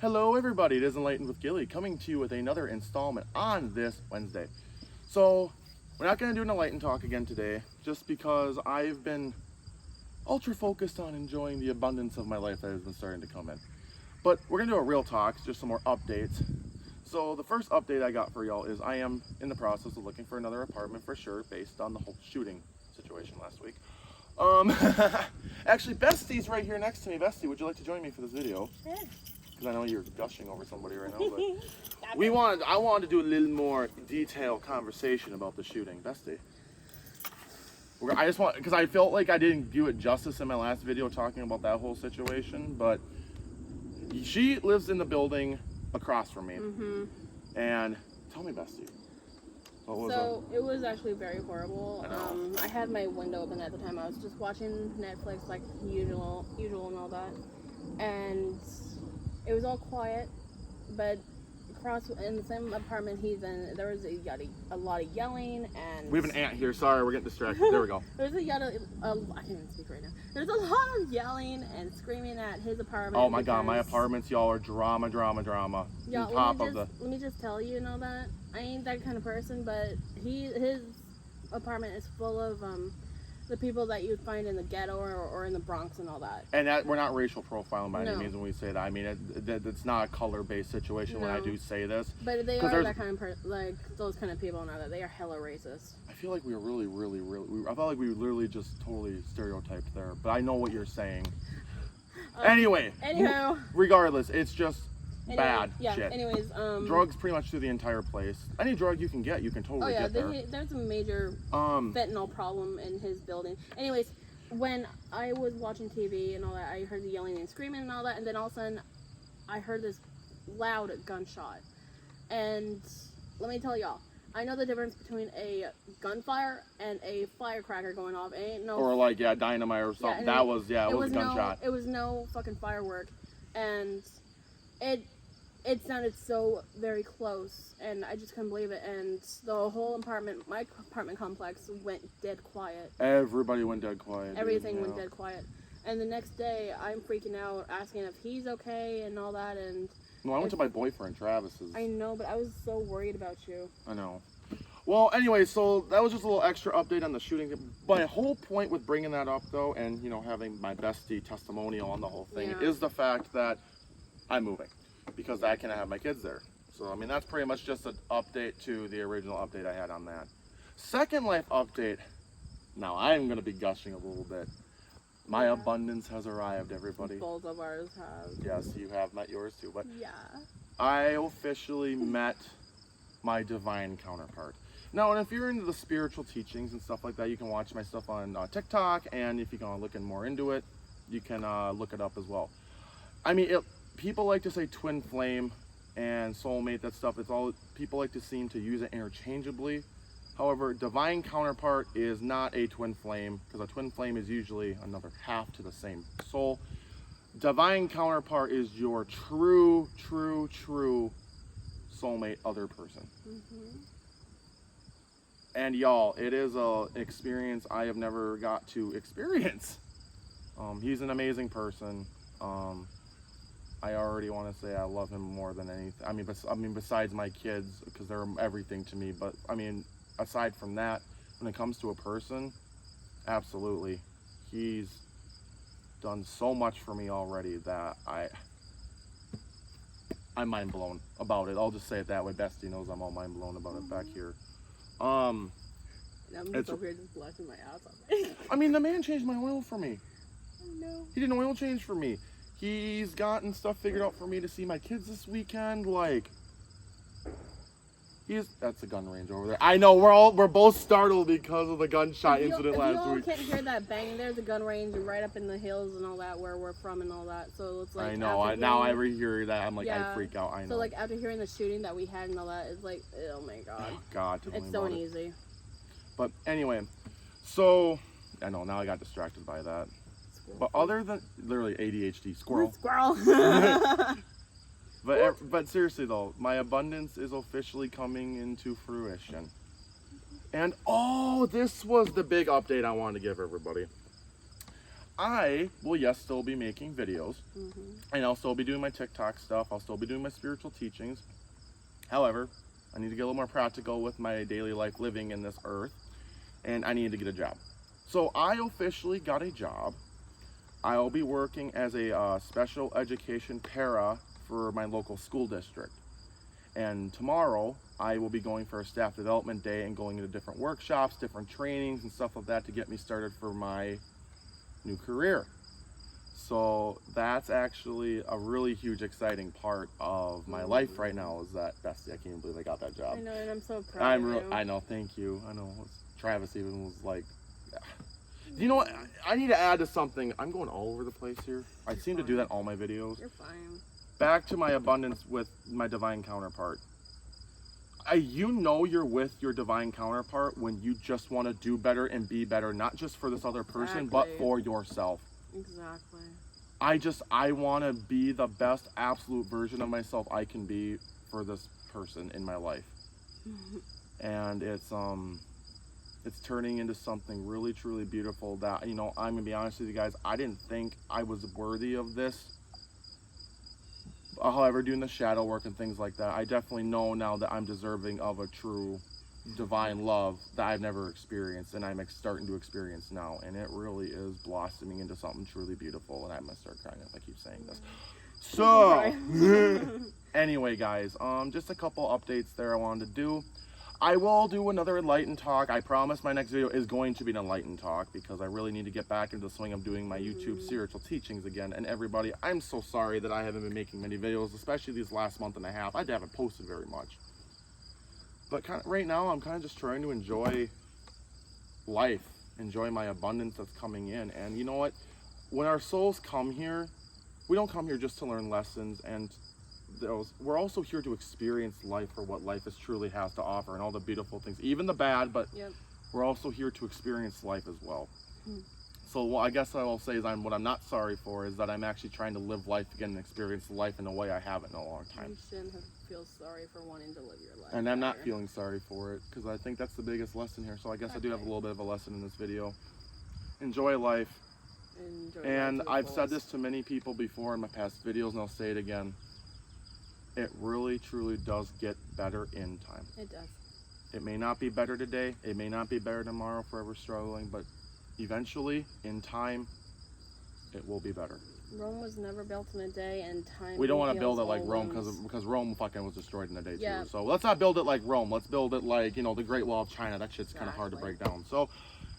Hello everybody, it is Enlightened with Gilly coming to you with another installment on this Wednesday. So, we're not going to do an Enlightened talk again today, just because I've been ultra focused on enjoying the abundance of my life that has been starting to come in. But we're going to do a real talk, just some more updates. So the first update I got for y'all is I am in the process of looking for another apartment for sure, based on the whole shooting situation last week. Actually, Bestie's right here next to me. Bestie, would you like to join me for this video? Sure. Because I know you're gushing over somebody right now, but I wanted to do a little more detailed conversation about the shooting. Bestie. I just want, because I felt like I didn't do it justice in my last video talking about that whole situation, but she lives in the building across from me. And tell me, Bestie. What was it was actually very horrible. I had my window open at the time. I was just watching Netflix like usual and all that. And it was all quiet, but across in the same apartment he's in, there was a lot of yelling and... We have an ant here. Sorry, we're getting distracted. There we go. There's I can't even speak right now. There's a lot of yelling and screaming at his apartment. Oh my God, my apartments, y'all, are drama. Yeah, let me just tell you and all that. I ain't that kind of person, but his apartment is full of the people that you'd find in the ghetto or in the Bronx and all that. And we're not racial profiling by any means when we say that. I mean, it's not a color-based situation when I do say this. But they are that kind of like those kind of people now that they are hella racist. I feel like we were really, I felt like we literally just totally stereotyped there. But I know what you're saying. Anyhow. Regardless, it's just bad shit. Anyways, drugs pretty much through the entire place. Any drug you can get, you can totally get there. There's a major fentanyl problem in his building. Anyways, when I was watching TV and all that, I heard the yelling and screaming and all that, and then all of a sudden, I heard this loud gunshot. And let me tell y'all, I know the difference between a gunfire and a firecracker going off. Or like dynamite or something. It was a gunshot. It was no fucking firework, and it sounded so very close, and I just couldn't believe it. And the whole my apartment complex went dead quiet. Everybody went dead quiet. Everything went dead quiet. And the next day, I'm freaking out, asking if he's okay and all that. And well, I went to my boyfriend Travis's. I know, but I was so worried about you. I know. Well, anyway, so that was just a little extra update on the shooting. My whole point with bringing that up, though, and having my bestie testimonial on the whole thing, is the fact that I'm moving, because I can have my kids there. So, I mean, that's pretty much just an update to the original update I had on that. Second life update. Now, I'm going to be gushing a little bit. My abundance has arrived, everybody. Both of ours have. Yes, you have met yours too. But yeah. I officially met my divine counterpart. Now, and if you're into the spiritual teachings and stuff like that, you can watch my stuff on TikTok. And if you want to look more into it, you can look it up as well. I mean, people like to say twin flame and soulmate, that stuff. It's all, people like to seem to use it interchangeably. However, divine counterpart is not a twin flame, because a twin flame is usually another half to the same soul. Divine counterpart is your true soulmate other person. And y'all, it is an experience I have never got to experience. He's an amazing person. I already want to say I love him more than anything. I mean, besides my kids, because they're everything to me. But I mean, aside from that, when it comes to a person, absolutely, he's done so much for me already that I'm mind blown about it. I'll just say it that way. Bestie knows I'm all mind blown about it back here. I'm just over here just blushing my ass off. I mean, the man changed my oil for me. I know. He did an oil change for me. He's gotten stuff figured out for me to see my kids this weekend. Like, that's a gun range over there. I know, we're both startled because of the gunshot incident last week. If you can't hear that bang, there's a gun range right up in the hills and all that, where we're from and all that. So it's like, I know. Now I hear that, I'm like, I freak out. I know. So like after hearing the shooting that we had and all that, it's like, oh my God. Oh God, it's so uneasy. But anyway, so I know now I got distracted by that. But other than literally ADHD, squirrel. But seriously though, my abundance is officially coming into fruition. And this was the big update I wanted to give everybody. I will, yes, still be making videos, and I'll still be doing my TikTok stuff. I'll still be doing my spiritual teachings. However, I need to get a little more practical with my daily life living in this earth, and I need to get a job. So I officially got a job. I'll be working as a special education para for my local school district. And tomorrow, I will be going for a staff development day and going into different workshops, different trainings and stuff like that to get me started for my new career. So that's actually a really huge, exciting part of my life right now is that, Bestie, I can't even believe I got that job. I know, and I'm so proud of you. I know, thank you. I know, Travis even was like, you know what, I need to add to something. I'm going all over the place here. I seem to do that in all my videos. You're fine. Back to my abundance with my divine counterpart. You know you're with your divine counterpart when you just want to do better and be better, not just for this other person, but for yourself. Exactly. I want to be the best absolute version of myself I can be for this person in my life. And it's turning into something really, truly beautiful that, you know, I'm going to be honest with you guys, I didn't think I was worthy of this. However, doing the shadow work and things like that, I definitely know now that I'm deserving of a true divine love that I've never experienced, and I'm starting to experience now, and it really is blossoming into something truly beautiful, and I'm gonna start crying if I keep saying this. So, anyway, guys, just a couple updates there I wanted to do. I will do another enlightened talk. I promise my next video is going to be an enlightened talk because I really need to get back into the swing of doing my YouTube spiritual teachings again. And everybody, I'm so sorry that I haven't been making many videos, especially these last month and a half. I haven't posted very much. But right now, I'm kind of just trying to enjoy life, enjoy my abundance that's coming in. And you know what? When our souls come here, we don't come here just to learn lessons and we're also here to experience life for what life truly has to offer and all the beautiful things, even the bad, but we're also here to experience life as well. So I guess what I'll say is what I'm not sorry for is that I'm actually trying to live life again and experience life in a way I haven't in a long time. You shouldn't feel sorry for wanting to live your life. And I'm not feeling sorry for it because I think that's the biggest lesson here. So I guess I do have a little bit of a lesson in this video. Enjoy life. And I've said this to many people before in my past videos and I'll say it again. It really, truly does get better in time. It does. It may not be better today. It may not be better tomorrow, forever struggling, but eventually, in time, it will be better. Rome was never built in a day, and time. We don't want to build it like Rome because Rome fucking was destroyed in a day too. So let's not build it like Rome. Let's build it like, you know, the Great Wall of China. That shit's kind of hard to break down. So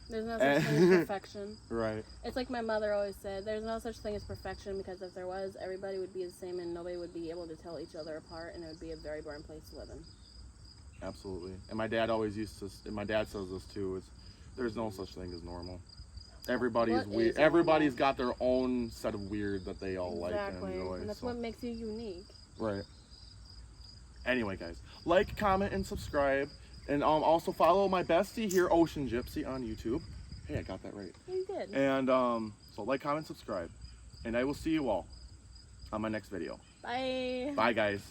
there's no such thing as perfection. Right. It's like my mother always said, there's no such thing as perfection because if there was, everybody would be the same and nobody would be able to tell each other apart and it would be a very boring place to live in. Absolutely. And my dad always and my dad says this too, is there's no such thing as normal. Everybody is weird. Everybody's got their own set of weird that they all like and enjoy. And that's what makes you unique. Right. Anyway, guys, like, comment, and subscribe. And also follow my bestie here, Ocean Gypsy, on YouTube. Hey, I got that right. You did. And so like, comment, subscribe. And I will see you all on my next video. Bye. Bye, guys.